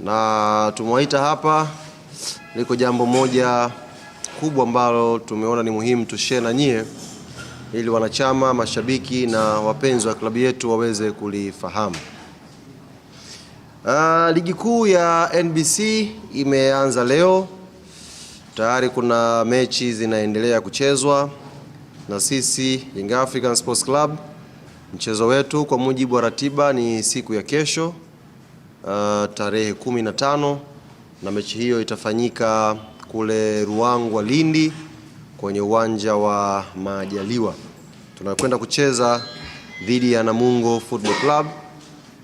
na tumewaita hapa, liko jambo moja kubwa ambalo tumeona ni muhimu tushare na nyie ili wanachama, mashabiki na wapenzi wa klabu yetu waweze kulifahamu. Ligi kuu ya NBC imeanza leo. Tayari kuna mechi zinaendelea kuchezwa na sisi Young African Sports Club. Mchezo wetu kwa mujibu wa ratiba ni siku ya kesho, tarehe 15, na mechi hiyo itafanyika kule Ruangwa, Lindi, kwenye uwanja wa Majaliwa. Tunakwenda kucheza dhidi ya Namungo Football Club,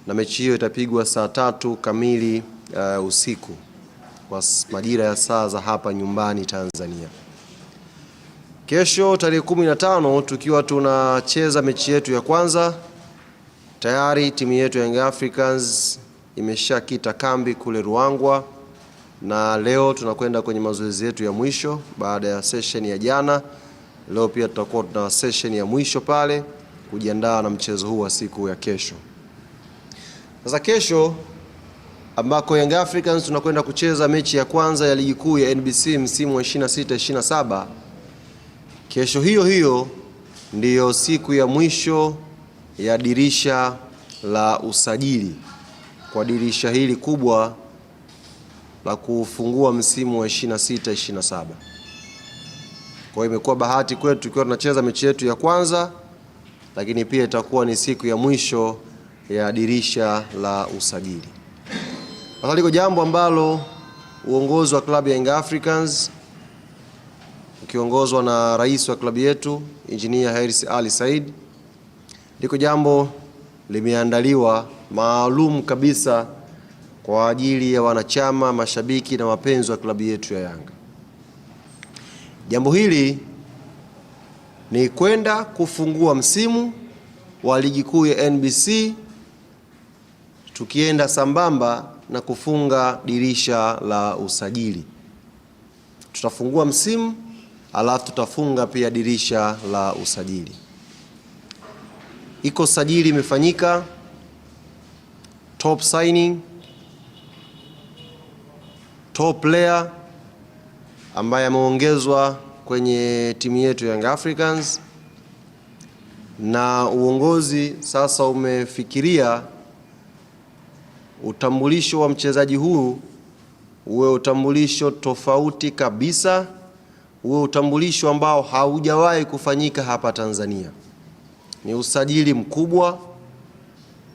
na mechi hiyo itapigwa saa 3 kamili usiku kwa majira ya saa za hapa nyumbani Tanzania. Kesho tarehe 15 tukiwa tunacheza mechi yetu ya kwanza, tayari timu yetu ya Young Africans imeshakita kambi kule Ruangwa, na leo tunakwenda kwenye mazoezi yetu ya mwisho baada ya session ya jana. Leo pia tutakuwa tuna session ya mwisho pale kujiandaa na mchezo huu wa siku ya kesho. Sasa kesho ambako Young Africans tunakwenda kucheza mechi ya kwanza ya ligi kuu ya NBC msimu wa 26-27. Kesho hiyo ndiyo siku ya mwisho ya dirisha la usajili kwa dirisha hili kubwa la kufungua msimu wa 26-27. Kwa hiyo imekuwa bahati kwetu tukiwa tunacheza mechi yetu ya kwanza, lakini pia itakuwa ni siku ya mwisho ya dirisha la usajili. Sasa liko jambo ambalo uongozi wa klabu ya Young Africans ukiongozwa na rais wa klabu yetu Engineer Hersi Ali Said, liko jambo limeandaliwa maalum kabisa kwa ajili ya wanachama, mashabiki na wapenzi wa klabu yetu ya Yanga. Jambo hili ni kwenda kufungua msimu wa ligi kuu ya NBC tukienda sambamba na kufunga dirisha la usajili. Tutafungua msimu alafu tutafunga pia dirisha la usajili. Iko sajili imefanyika, top signing, top player ambaye ameongezwa kwenye timu yetu Young Africans, na uongozi sasa umefikiria utambulisho wa mchezaji huu uwe utambulisho tofauti kabisa, uwe utambulisho ambao haujawahi kufanyika hapa Tanzania. Ni usajili mkubwa,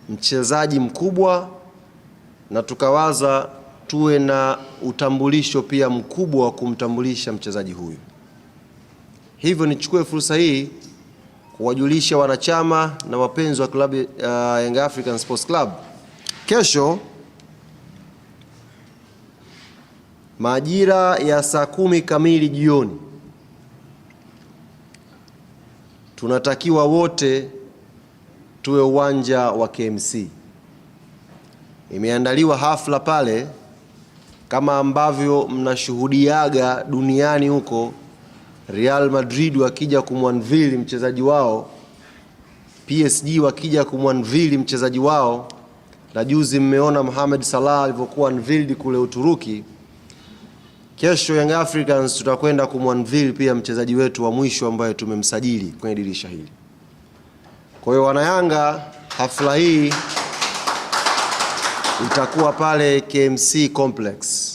mchezaji mkubwa, na tukawaza tuwe na utambulisho pia mkubwa wa kumtambulisha mchezaji huyu. Hivyo nichukue fursa hii kuwajulisha wanachama na wapenzi wa klabu Young African Sports Club, kesho majira ya saa 10 kamili jioni tunatakiwa wote tuwe uwanja wa KMC. Imeandaliwa hafla pale kama ambavyo mnashuhudiaga duniani huko, Real Madrid wakija kumwanvili mchezaji wao, PSG wakija kumwanvili mchezaji wao, na juzi mmeona Mohamed Salah alivyokuwa unveiled kule Uturuki. Kesho Young Africans tutakwenda kumwanvili pia mchezaji wetu wa mwisho ambaye tumemsajili kwenye dirisha hili. Kwa hiyo wanayanga, hafla hii itakuwa pale KMC Complex.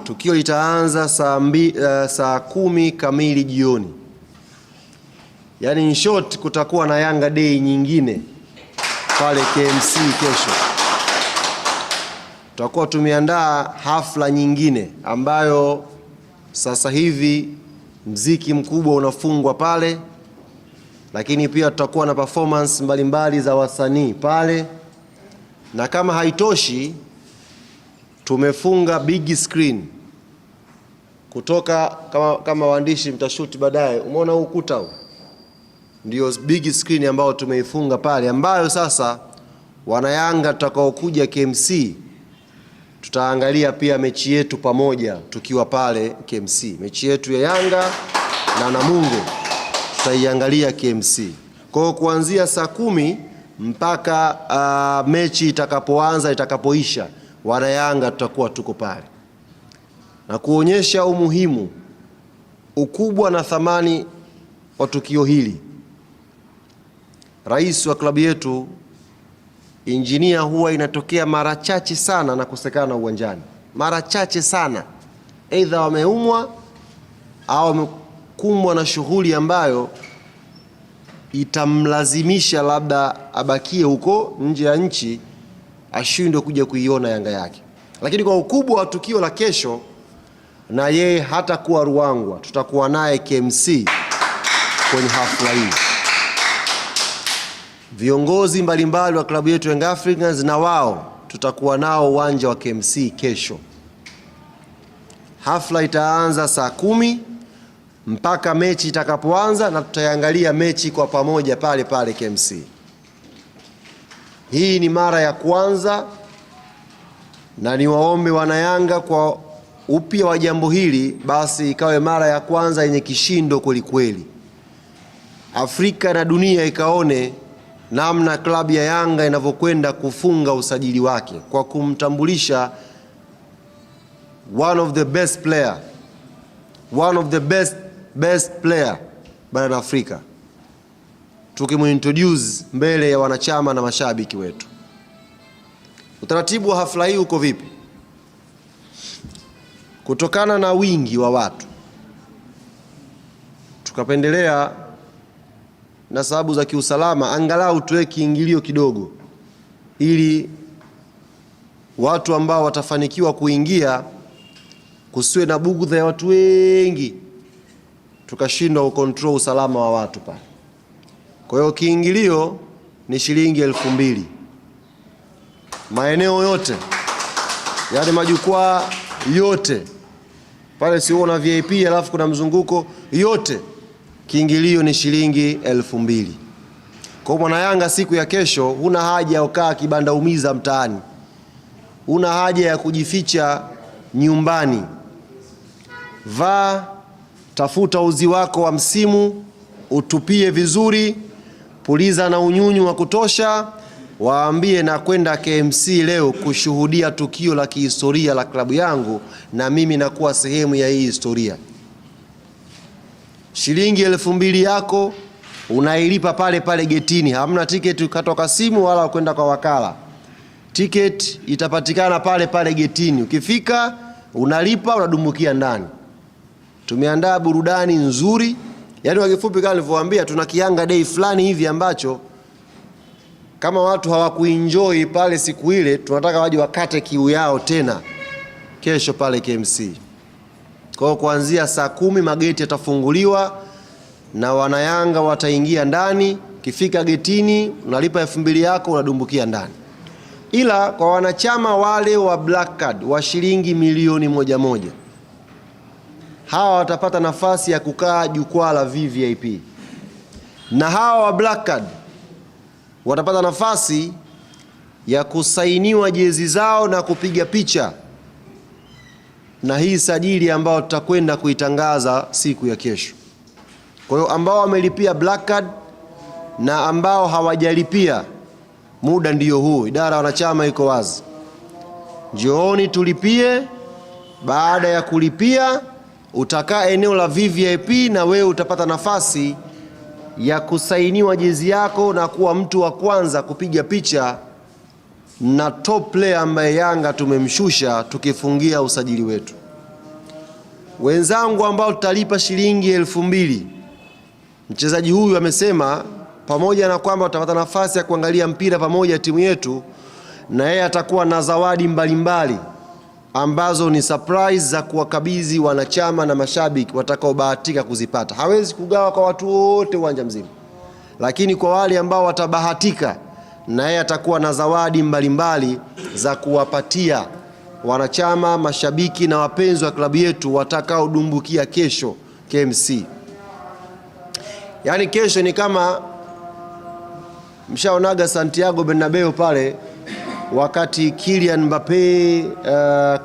Tukio litaanza saa 10 kamili jioni. Yaani in short kutakuwa na Yanga Day nyingine pale KMC kesho. Tutakuwa tumeandaa hafla nyingine ambayo sasa hivi mziki mkubwa unafungwa pale, lakini pia tutakuwa na performance mbalimbali za wasanii pale, na kama haitoshi tumefunga big screen kutoka kama waandishi mtashuti baadaye. Umeona huu ukuta huu? Ndio big screen ambayo tumeifunga pale, ambayo sasa wanayanga tutakaokuja KMC tutaangalia pia mechi yetu pamoja tukiwa pale KMC. Mechi yetu ya Yanga na Namungo tutaiangalia KMC. Kwa kuanzia saa 10 mpaka mechi itakapoanza, itakapoisha, wana Yanga tutakuwa tuko pale, na kuonyesha umuhimu, ukubwa na thamani wa tukio hili. Rais wa klabu yetu Injinia huwa inatokea mara chache sana na kusekana uwanjani, mara chache sana, aidha wameumwa au wamekumbwa na shughuli ambayo itamlazimisha labda abakie huko nje ya nchi, ashindwe kuja kuiona Yanga yake. Lakini kwa ukubwa wa tukio la kesho, na yeye hata kuwa Ruangwa, tutakuwa naye KMC kwenye hafla hii. Viongozi mbalimbali wa klabu yetu Young Africans na wao tutakuwa nao uwanja wa KMC kesho. Hafla itaanza saa 10 mpaka mechi itakapoanza, na tutaangalia mechi kwa pamoja pale pale KMC. Hii ni mara ya kwanza, na niwaombe wanayanga kwa upya wa jambo hili, basi ikawe mara ya kwanza yenye kishindo kweli kweli. Afrika na dunia ikaone namna klabu ya Yanga inavyokwenda kufunga usajili wake kwa kumtambulisha one of the best player barani Afrika, tukimuintroduce mbele ya wanachama na mashabiki wetu. Utaratibu wa hafla hii uko vipi? Kutokana na wingi wa watu, tukapendelea na sababu za kiusalama angalau tuwe kiingilio kidogo, ili watu ambao watafanikiwa kuingia kusiwe na bugudha ya watu wengi, tukashindwa kucontrol usalama wa watu pale. Kwa hiyo kiingilio ni shilingi 2,000. Maeneo yote, yani majukwaa yote pale, sio na VIP alafu kuna mzunguko, yote kiingilio ni shilingi 2,000. Kwa mwana Yanga siku ya kesho, huna haja ya kukaa kibanda umiza mtaani, huna haja ya kujificha nyumbani. Vaa, tafuta uzi wako wa msimu, utupie vizuri, puliza na unyunyu wa kutosha, waambie na kwenda KMC leo kushuhudia tukio la kihistoria la klabu yangu, na mimi nakuwa sehemu ya hii historia. Shilingi 2,000 yako unailipa pale pale getini. Hamna tiketi kutoka simu wala kwenda kwa wakala. Tiketi itapatikana pale pale getini. Ukifika unalipa, unadumbukia ndani. Tumeandaa burudani nzuri. Yaani kwa kifupi kama nilivyowaambia, tuna Kiyanga Day fulani hivi ambacho kama watu hawakuenjoy pale siku ile, tunataka waje wakate kiu yao tena kesho pale KMC. Kwa kuanzia saa 10 mageti yatafunguliwa na wanayanga wataingia ndani. Kifika getini unalipa 2,000 yako, unadumbukia ndani. Ila kwa wanachama wale wa Black Card wa shilingi milioni 1, hawa watapata nafasi ya kukaa jukwaa la VVIP, na hawa wa Black Card watapata nafasi ya kusainiwa jezi zao na kupiga picha na hii sajili ambayo tutakwenda kuitangaza siku ya kesho. Kwa hiyo ambao wamelipia Black Card na ambao hawajalipia, muda ndiyo huu. Idara ya wanachama iko wazi. Njooni tulipie. Baada ya kulipia, utakaa eneo la VVIP na wewe utapata nafasi ya kusainiwa jezi yako na kuwa mtu wa kwanza kupiga picha na top player ambaye Yanga tumemshusha tukifungia usajili wetu. Wenzangu ambao tutalipa shilingi 2,000, mchezaji huyu amesema pamoja na kwamba utapata nafasi ya kuangalia mpira pamoja timu yetu, na yeye atakuwa na zawadi mbalimbali ambazo ni surprise za kuwakabidhi wanachama na mashabiki watakaobahatika kuzipata. Hawezi kugawa kwa watu wote uwanja mzima, lakini kwa wale ambao watabahatika, na yeye atakuwa na zawadi mbalimbali za kuwapatia wanachama, mashabiki na wapenzi wa klabu yetu watakao dumbukia kesho KMC. Yaani kesho ni kama mshaonaga Santiago Bernabeu pale wakati Kylian Mbappe,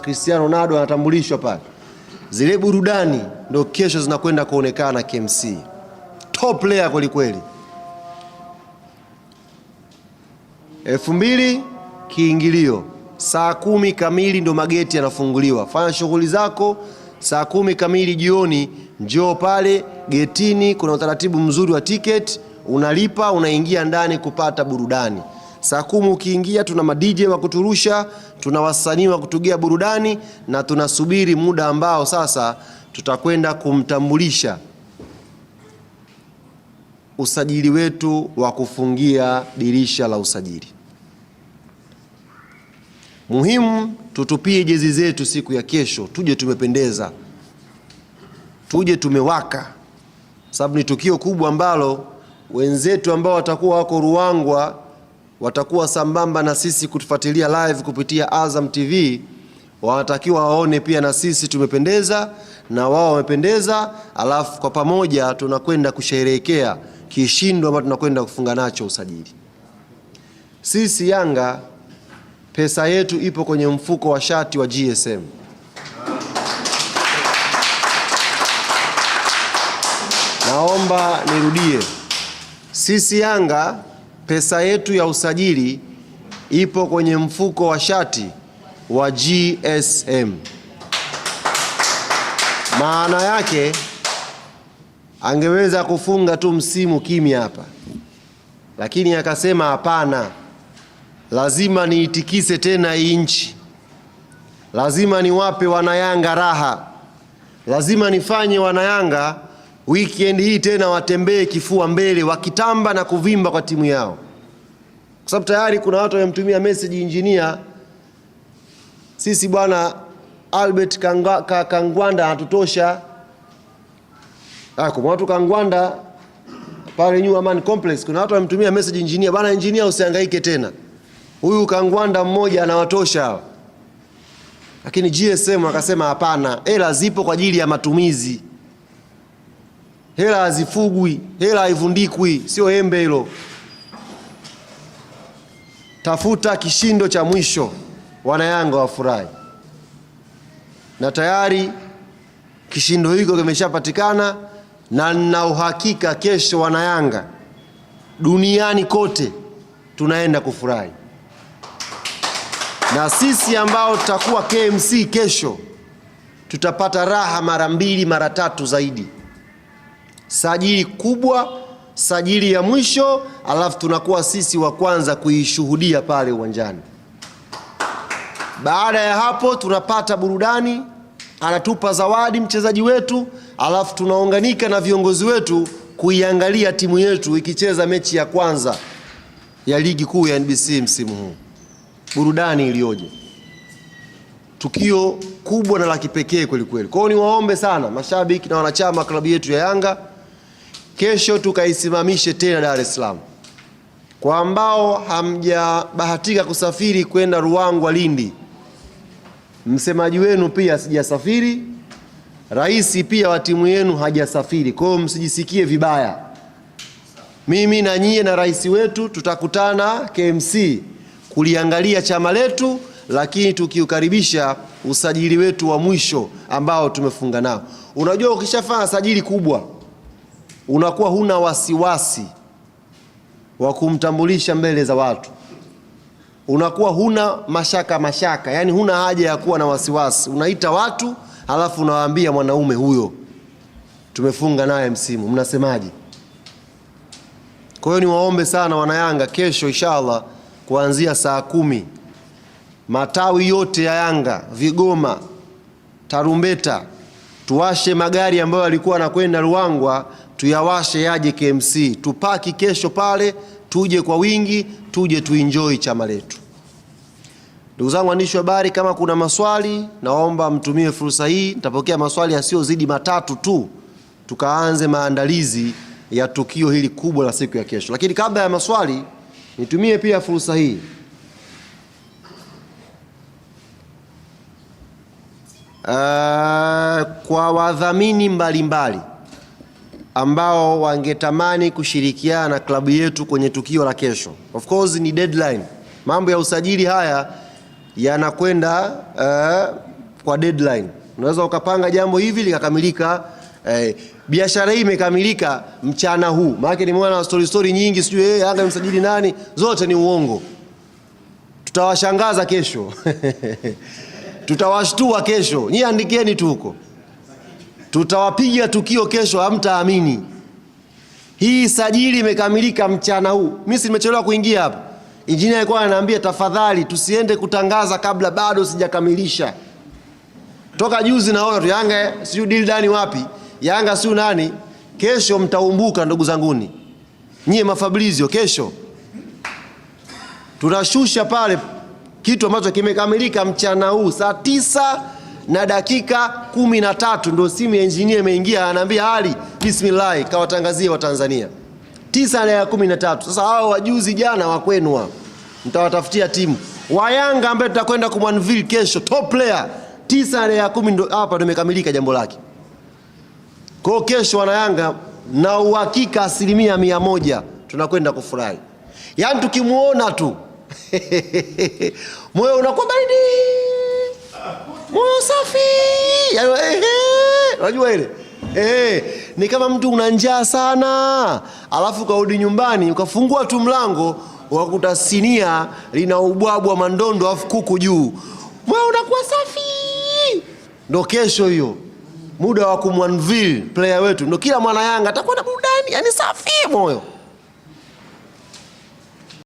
Cristiano Ronaldo anatambulishwa pale. Zile burudani ndio kesho zinakwenda kuonekana KMC. Top player kweli kweli. 2:00 kiingilio. Saa 10 kamili ndo mageti yanafunguliwa. Fanya shughuli zako, saa 10 kamili jioni njoo pale getini. Kuna utaratibu mzuri wa ticket, unalipa unaingia ndani kupata burudani. Saa 10 ukiingia tuna ma-DJ wa kuturusha, tuna wasanii wa kutugea burudani, na tunasubiri muda ambao sasa tutakwenda kumtambulisha usajili wetu wa kufungia dirisha la usajili. Muhimu tutupie jezi zetu siku ya kesho, tuje tumependeza, tuje tumewaka, sababu ni tukio kubwa ambalo wenzetu ambao watakuwa wako Ruangwa watakuwa sambamba na sisi kutufuatilia live kupitia Azam TV. Wanatakiwa waone pia na sisi tumependeza na wao wamependeza, alafu kwa pamoja tunakwenda kusherehekea kishindo ambacho tunakwenda kufunga nacho usajili. Sisi Yanga pesa yetu ipo kwenye mfuko wa shati wa GSM. Naomba nirudie. Sisi Yanga pesa yetu ya usajili ipo kwenye mfuko wa shati wa GSM. Maana yake angeweza kufunga tu msimu kimya hapa, lakini akasema hapana, lazima niitikise tena hii nchi, lazima niwape wanayanga raha, lazima nifanye wanayanga weekend hii tena watembee kifua mbele wakitamba na kuvimba kwa timu yao. Kwa sababu tayari kuna watu wamemtumia message engineer, sisi bwana Albert Kangwanda anatutosha. Kuna watu Kangwanda pale New Aman Complex, kuna watu wamemtumia message engineer, bwana engineer usihangaike tena, huyu Kangwanda mmoja anawatosha hawa. Lakini GSM akasema hapana, hela zipo kwa ajili ya matumizi, hela hazifugwi, hela haivundikwi, sio embe hilo. Tafuta kishindo cha mwisho, wanayanga wafurahi. Na tayari kishindo hiko kimeshapatikana, na nina uhakika kesho wanayanga duniani kote tunaenda kufurahi. Na sisi ambao tutakuwa KMC kesho tutapata raha mara 2 mara 3 zaidi. Sajili kubwa, sajili ya mwisho, alafu tunakuwa sisi wa kwanza kuishuhudia pale uwanjani. Baada ya hapo tunapata burudani, anatupa zawadi mchezaji wetu, alafu tunaunganika na viongozi wetu kuiangalia timu yetu ikicheza mechi ya kwanza ya ligi kuu ya NBC msimu huu. Burudani iliyoje! Tukio kubwa na la kipekee kweli kweli. Kwa hiyo niwaombe sana mashabiki na wanachama klabu yetu ya Yanga, kesho tukaisimamishe tena Dar es Salaam. Kwa ambao hamjabahatika kusafiri kwenda Ruangwa, Lindi, msemaji wenu pia sijasafiri, rais pia wa timu yenu hajasafiri. Kwa hiyo msijisikie vibaya. Mimi na nyie na rais wetu tutakutana KMC kuliangalia chama letu, lakini tukiukaribisha usajili wetu wa mwisho ambao tumefunga nao. Unajua ukishafanya sajili kubwa unakuwa huna wasiwasi wa kumtambulisha mbele za watu, unakuwa huna mashaka, yani huna haja ya kuwa na wasiwasi. Unaita watu halafu unawaambia mwanaume huyo tumefunga naye msimu, mnasemaje? Kwa hiyo niwaombe sana wanayanga, kesho inshallah kuanzia saa 10 matawi yote ya Yanga, Vigoma, Tarumbeta, tuwashe magari ambayo yalikuwa yanakwenda Ruangwa, tuyawashe yaje KMC, tupaki kesho pale, tuje kwa wingi, tuje tuenjoy chama letu. Ndugu zangu waandishi wa habari, kama kuna maswali naomba mtumie fursa hii, nitapokea maswali yasiyozidi 3 tu, tukaanze maandalizi ya tukio hili kubwa la siku ya kesho. Lakini kabla ya maswali nitumie pia fursa hii kwa wadhamini mbalimbali ambao wangetamani kushirikiana na klabu yetu kwenye tukio la kesho. Of course ni deadline. Mambo ya usajili haya yanakwenda kwa deadline. Unaweza ukapanga jambo hivi likakamilika, biashara hii imekamilika mchana huu. Maana nimeona story nyingi, sijui Yanga msajili nani, zote ni uongo. tutawashangaza kesho. Tutawashtua kesho. Nyie andikeni tu huko. Tutawapiga tukio kesho, hamtaamini. Hii sajili imekamilika mchana huu. Mimi nimechelewa kuingia hapa. Injinia alikuwa ananiambia tafadhali tusiende kutangaza kabla bado sijakamilisha. Toka juzi naona tu Yanga siyo deal dani wapi? Yanga siyo nani? Kesho mtaumbuka ndugu zanguni. Nyie mafabrizio kesho. Tunashusha pale kitu ambacho kimekamilika mchana huu saa 9:13 ndio simu ya engineer imeingia, ananiambia Ali bismillah kawatangazie wa Tanzania 9:13. Sasa hao wajuzi jana wa kwenu hao mtawatafutia timu wa Yanga ambaye tutakwenda kumwanville kesho top player 9:10 ndio hapa ndio imekamilika jambo lake. Kwa kesho wana Yanga na uhakika 100% tunakwenda kufurahi. Yaani tukimuona tu moyo unakuwa baridi, moyo safi, unajua ile ni kama mtu una njaa sana alafu kaudi nyumbani ukafungua tu mlango wakuta sinia lina ubwabwa mandondo alafu kuku juu, moyo unakuwa safi. Ndo kesho hiyo muda wa kumwanville player wetu, ndo kila mwana Yanga atakuwa na burudani, yani safi moyo.